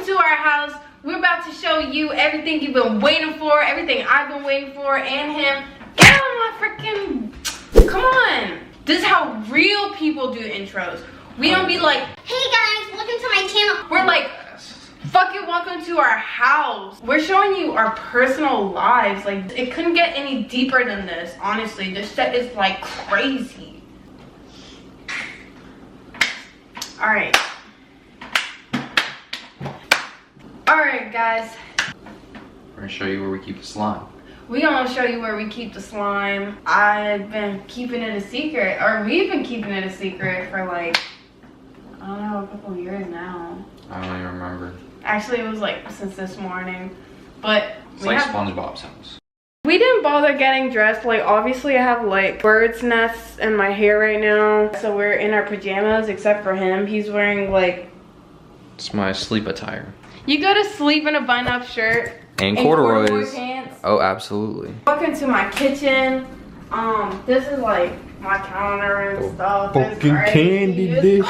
to our house. We're about to show you everything you've been waiting for, everything I've been waiting for, and him. Get on my freaking, come on. This is how real people do intros. We don't be like, hey guys, welcome to my channel. We're like, fucking welcome to our house. We're showing you our personal lives. Like, it couldn't get any deeper than this. Honestly, this shit is like crazy. All right. All right, guys. We're gonna show you where we keep the slime. We gonna show you where we keep the slime. I've been keeping it a secret, or we've been keeping it a secret for like, I don't know, a couple years now. I don't even remember. Actually, it was like since this morning, but it's like SpongeBob's house. We didn't bother getting dressed. Like, obviously I have like bird's nests in my hair right now, so we're in our pajamas except for him. He's wearing like, it's my sleep attire. You go to sleep in a button-up shirt and corduroys. Pants. Oh, absolutely. Welcome to my kitchen. This is like my counter and stuff. Fucking candy dish.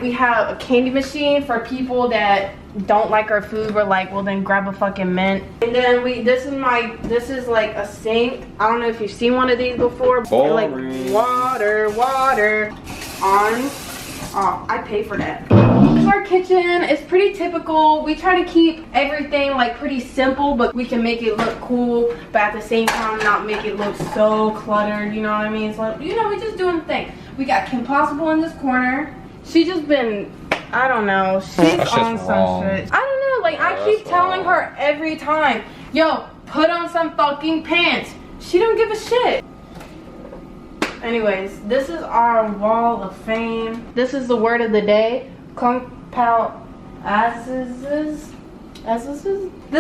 We have a candy machine for people that don't like our food. We're like, well then grab a fucking mint. And then this is like a sink. I don't know if you've seen one of these before. Like water on. Oh, I pay for that. Our kitchen is pretty typical. We try to keep everything like pretty simple, but we can make it look cool, but at the same time not make it look so cluttered, you know what I mean? So, you know, we just doing the thing. We got Kim Possible in this corner. She just been, I don't know, she's on some shit. I don't know, like I keep telling her every time, yo, put on some fucking pants. She don't give a shit. Anyways, this is our wall of fame. This is the word of the day. This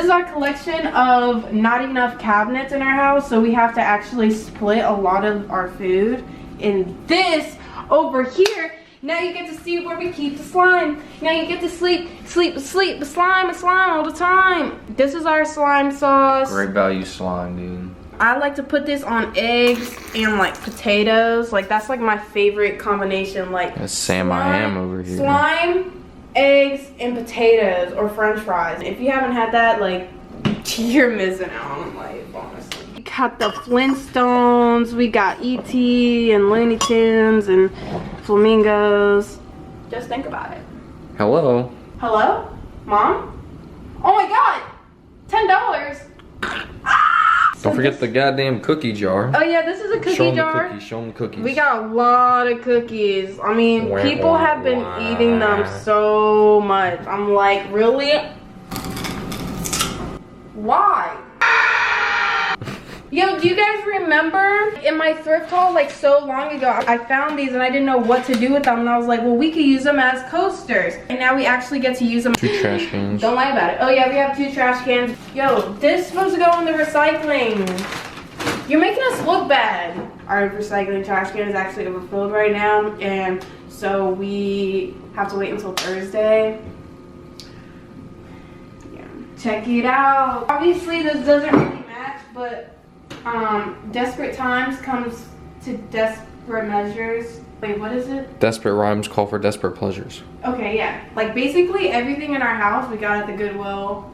is our collection of not enough cabinets in our house, so we have to actually split a lot of our food. And this over here, now you get to see where we keep the slime. Now you get to sleep, slime all the time. This is our slime sauce. Great value slime, dude. I like to put this on eggs and like potatoes. Like that's like my favorite combination. Like that's Sam I am over here. Slime, eggs, and potatoes or French fries. If you haven't had that, like you're missing out on life, honestly. We got the Flintstones. We got E.T. and Looney Tunes and flamingos. Just think about it. Hello. Hello, Mom? Oh my God, $10. Don't forget the goddamn cookie jar. Oh yeah, this is a cookie jar. Show them the cookies. We got a lot of cookies. I mean, people have been eating them so much. I'm like, really? Why? Yo, do you guys remember in my thrift haul like so long ago, I found these and I didn't know what to do with them, and I was like, well, we could use them as coasters. And now we actually get to use them. 2 trash cans. Don't lie about it. Oh yeah, we have 2 trash cans. Yo, this is supposed to go in the recycling. You're making us look bad. Our recycling trash can is actually overfilled right now, and so we have to wait until Thursday. Yeah, check it out. Obviously this doesn't really match, but desperate times comes to desperate measures. Wait, what is it? Desperate rhymes call for desperate pleasures. Okay, yeah. Like basically everything in our house we got at the Goodwill.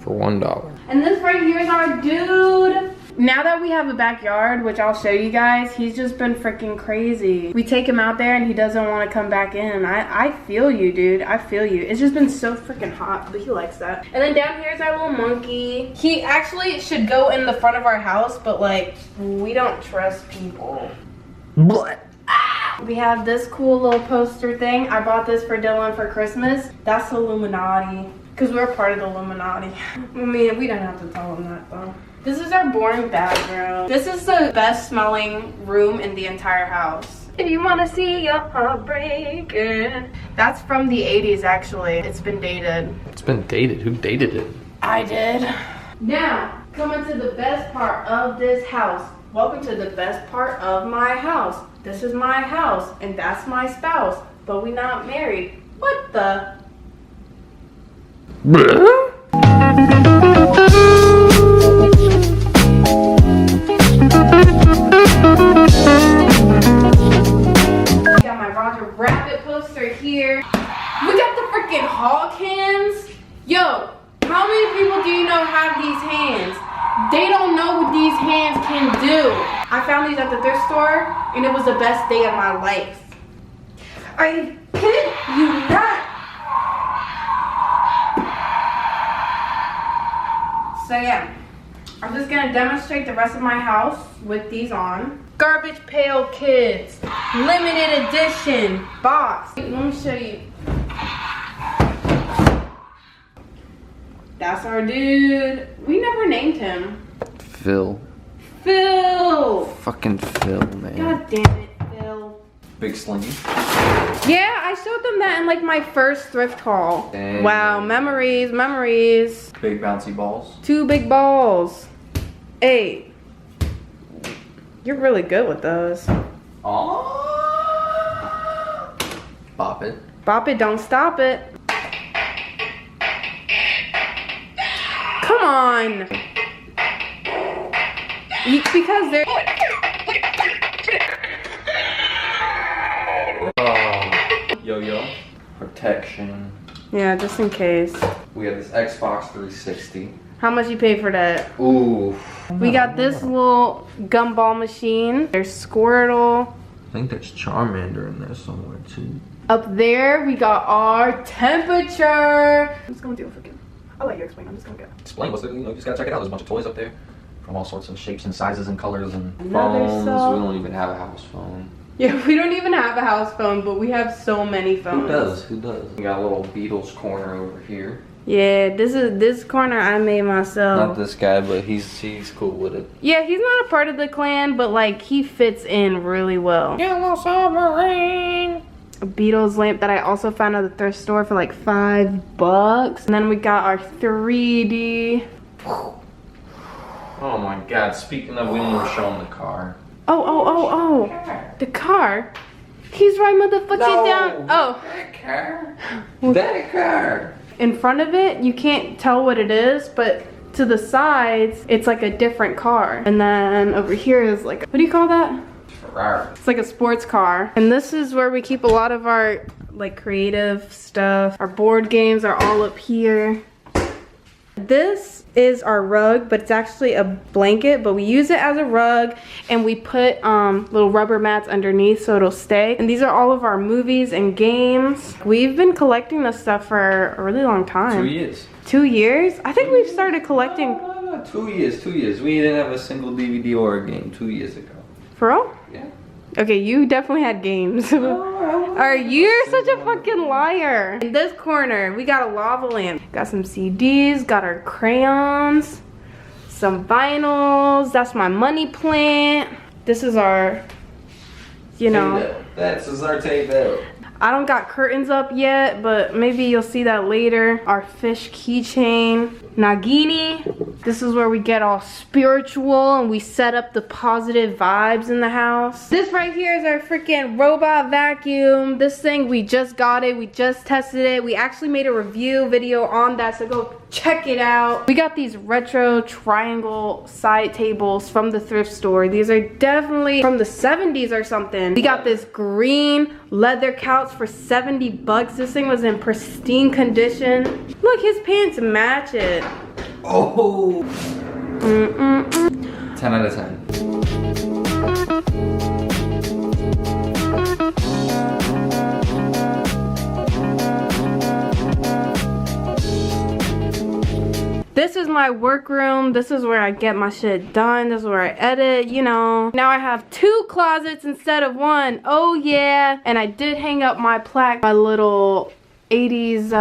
For $1. And this right here is our dude. Now that we have a backyard, which I'll show you guys, he's just been freaking crazy. We take him out there and he doesn't want to come back in. I feel you, dude. I feel you. It's just been so freaking hot, but he likes that. And then down here is our little monkey. He actually should go in the front of our house, but like, we don't trust people. What? We have this cool little poster thing. I bought this for Dylan for Christmas. That's Illuminati, because we're part of the Illuminati. I mean, we don't have to tell him that though. This is our boring bathroom. This is the best smelling room in the entire house. If you want to see your heart breaking. That's from the 80s actually. It's been dated. It's been dated? Who dated it? I did. Now, coming to the best part of this house. Welcome to the best part of my house. This is my house and that's my spouse, but we not married. What the? Got my Roger Rabbit poster here. We got the freaking hog hands. Yo, how many people do you know have these hands? They don't know what these hands can do. I found these at the thrift store, and it was the best day of my life. I kid you not. So yeah, I'm just gonna demonstrate the rest of my house with these on. Garbage Pail Kids, limited edition box. Let me show you. That's our dude. We never named him. Phil. Phil! Fucking Phil, man. God damn it, Phil. Big slingy. Yeah, I showed them that in like my first thrift haul. Dang. Wow, memories, memories. Big bouncy balls. 2 big balls. Hey, you're really good with those. Oh. Bop it. Bop it, don't stop it. Come on. Because they're... Yo-yo. Protection. Yeah, just in case. We have this Xbox 360. How much you pay for that? Ooh. We got this little gumball machine. There's Squirtle. I think there's Charmander in there somewhere too. Up there, we got our temperature. I'm just gonna do it again. I'll let you explain. I'm just gonna go. Explain what's there, you know, you just gotta check it out. There's a bunch of toys up there from all sorts of shapes and sizes and colors and Another phones. cell. We don't even have a house phone. Yeah, we don't even have a house phone, but we have so many phones. Who does? Who does? We got a little Beatles Corner over here. Yeah, this corner I made myself. Not this guy, but he's cool with it. Yeah, he's not a part of the clan, but like he fits in really well. Yellow submarine. A Beatles lamp that I also found at the thrift store for like $5. And then we got our 3D. Oh my god, speaking of, we didn't even show him the car. Oh. The car? He's right motherfucking down. Oh. That car? That car. In front of it, you can't tell what it is, but to the sides, it's like a different car. And then over here is like, what do you call that? Ferrari. It's like a sports car. And this is where we keep a lot of our like creative stuff. Our board games are all up here. This is our rug, but it's actually a blanket, but we use it as a rug and we put little rubber mats underneath so it'll stay. And these are all of our movies and games. We've been collecting this stuff for a really long time. 2 years. 2 years? I think we've started collecting. No, 2 years, 2 years. We didn't have a single DVD or a game 2 years ago. For real? Yeah. Okay, you definitely had games. You're such a fucking liar. In this corner, we got a lava lamp. Got some CDs, got our crayons, some vinyls. That's my money plant. This is our, you know. That's our table. I don't got curtains up yet, but maybe you'll see that later. Our fish keychain. Nagini. This is where we get all spiritual and we set up the positive vibes in the house. This right here is our freaking robot vacuum. This thing, we just got it. We just tested it. We actually made a review video on that, so go check it out. We got these retro triangle side tables from the thrift store. These are definitely from the 70s or something. We got this green leather couch for $70. This thing was in pristine condition. Look, his pants match it. Oh. 10 out of 10. This is my workroom. This is where I get my shit done. This is where I edit, you know. Now I have 2 closets instead of 1. Oh yeah. And I did hang up my plaque, my little 80s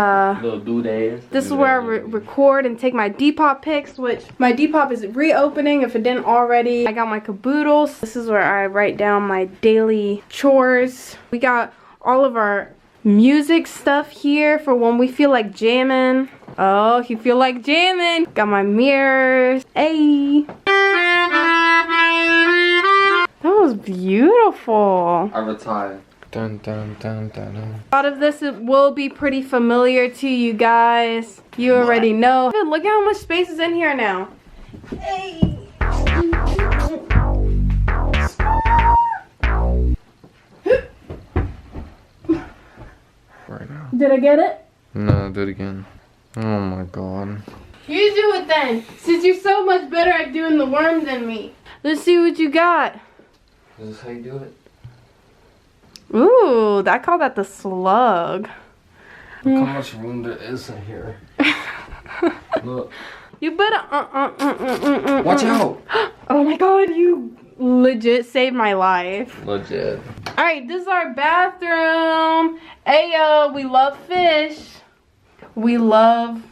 little doodads. This is where I record and take my Depop pics, which my Depop is reopening if it didn't already. I got my caboodles. This is where I write down my daily chores. We got all of our music stuff here for when we feel like jamming. Oh, you feel like jamming. Got my mirrors. Hey. That was beautiful. I retired. Dun, dun, dun, dun, dun. A lot of this will be pretty familiar to you guys. You already know. Look at how much space is in here now. Hey. Right now. Did I get it? No, do it again. Oh my god. You do it then, since you're so much better at doing the worm than me. Let's see what you got. Is this how you do it? Ooh, I call that the slug. Look how much room there is in here. Look. You better Watch out! Oh my god, you legit saved my life. Legit. Alright, this is our bathroom. Ayo, we love fish. We love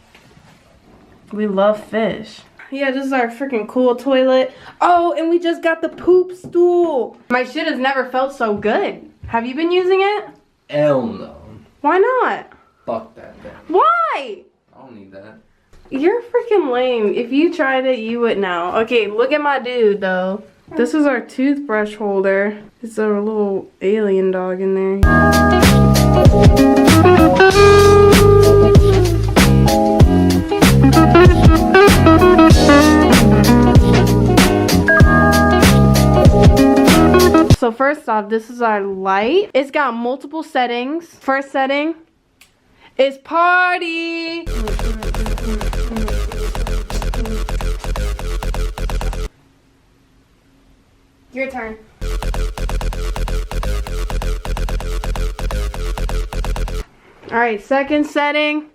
fish. Yeah, this is our freaking cool toilet. Oh, and we just got the poop stool. My shit has never felt so good. Have you been using it? Hell no. Why not? Fuck that thing. Why? I don't need that. You're freaking lame. If you tried it, you would know. Okay, look at my dude, though. This is our toothbrush holder. It's a little alien dog in there. So first off, this is our light. It's got multiple settings. First setting is party. Your turn. Alright, second setting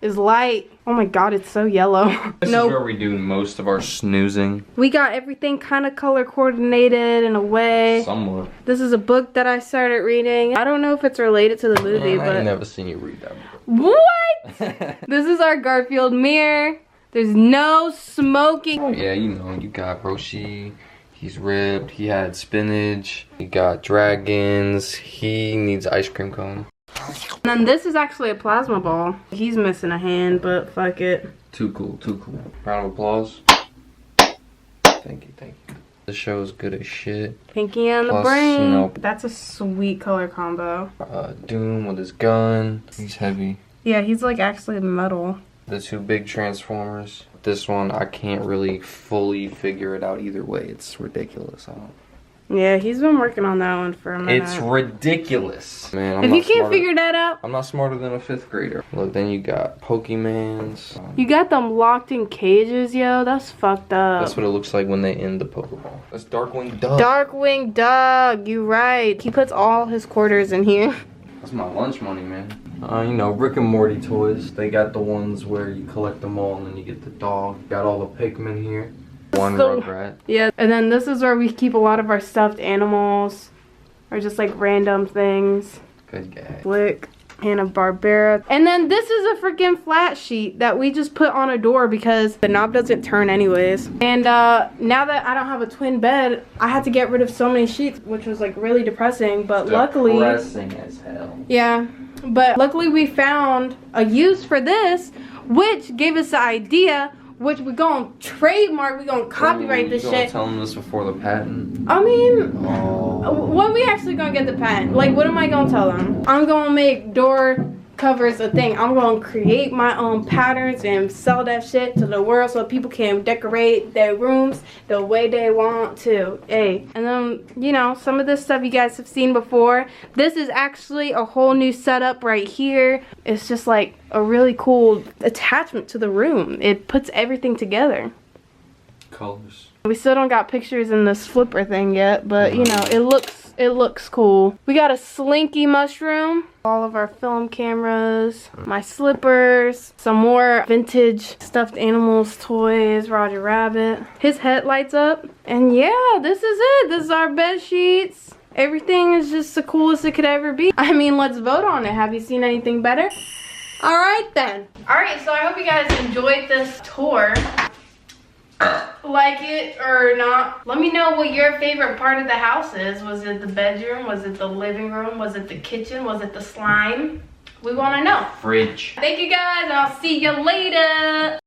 is light. Oh my god, it's so yellow. This is where we do most of our snoozing. We got everything kind of color coordinated in a way. Somewhat. This is a book that I started reading. I don't know if it's related to the movie, I but... ain't never seen you read that book. What? This is our Garfield Mirror. There's no smoking. Oh yeah, you know, you got Roshi. He's ribbed. He had spinach. He got dragons. He needs ice cream cone. And then this is actually a plasma ball. He's missing a hand, but fuck it. Too cool, too cool. Round of applause. Thank you, thank you. The show is good as shit. Pinky and the Plus, brain. you know, That's a sweet color combo. Doom with his gun. He's heavy. Yeah, he's like actually metal. The two big Transformers. This one, I can't really fully figure it out either way. It's ridiculous. Yeah, he's been working on that one for a minute. It's ridiculous. Man, I'm if not you can't smarter- figure that out, I'm not smarter than a 5th grader. Look, then you got Pokemans. you got them locked in cages, yo. That's fucked up. That's what it looks like when they end the Pokeball. That's Darkwing Duck. Darkwing Duck, you right. He puts all his quarters in here. That's my lunch money, man. You know, Rick and Morty toys. They got the ones where you collect them all and then you get the dog. Got all the Pikmin here. One Rugrat. Yeah, and then this is where we keep a lot of our stuffed animals. Or just like random things. Good guy. Flick, Hanna-Barbera. And then this is a freaking flat sheet that we just put on a door because the knob doesn't turn anyways. And now that I don't have a twin bed, I had to get rid of so many sheets, which was like really depressing. But luckily... Depressing as hell. Yeah, but luckily we found a use for this, which gave us the idea, which we're gonna trademark, we're gonna copyright this shit. Tell them this before the patent. I mean, Oh. when we actually gonna get the patent? Like, what am I gonna tell them? I'm gonna make door covers a thing. I'm gonna create my own patterns and sell that shit to the world so people can decorate their rooms the way they want to. Hey, and then, you know, some of this stuff you guys have seen before. This is actually a whole new setup right here. It's just like a really cool attachment to the room. It puts everything together. Colors. We still don't got pictures in this flipper thing yet, but you know, it looks cool. We got a slinky mushroom, all of our film cameras, my slippers, some more vintage stuffed animals, toys, Roger Rabbit. His head lights up, and yeah, this is it. This is our bed sheets. Everything is just the coolest it could ever be. I mean, let's vote on it. Have you seen anything better? All right then. All right, so I hope you guys enjoyed this tour. Like it or not, let me know what your favorite part of the house is. Was it the bedroom? Was it the living room? Was it the kitchen? Was it the slime? We want to know. Fridge. Thank you guys, and I'll see you later.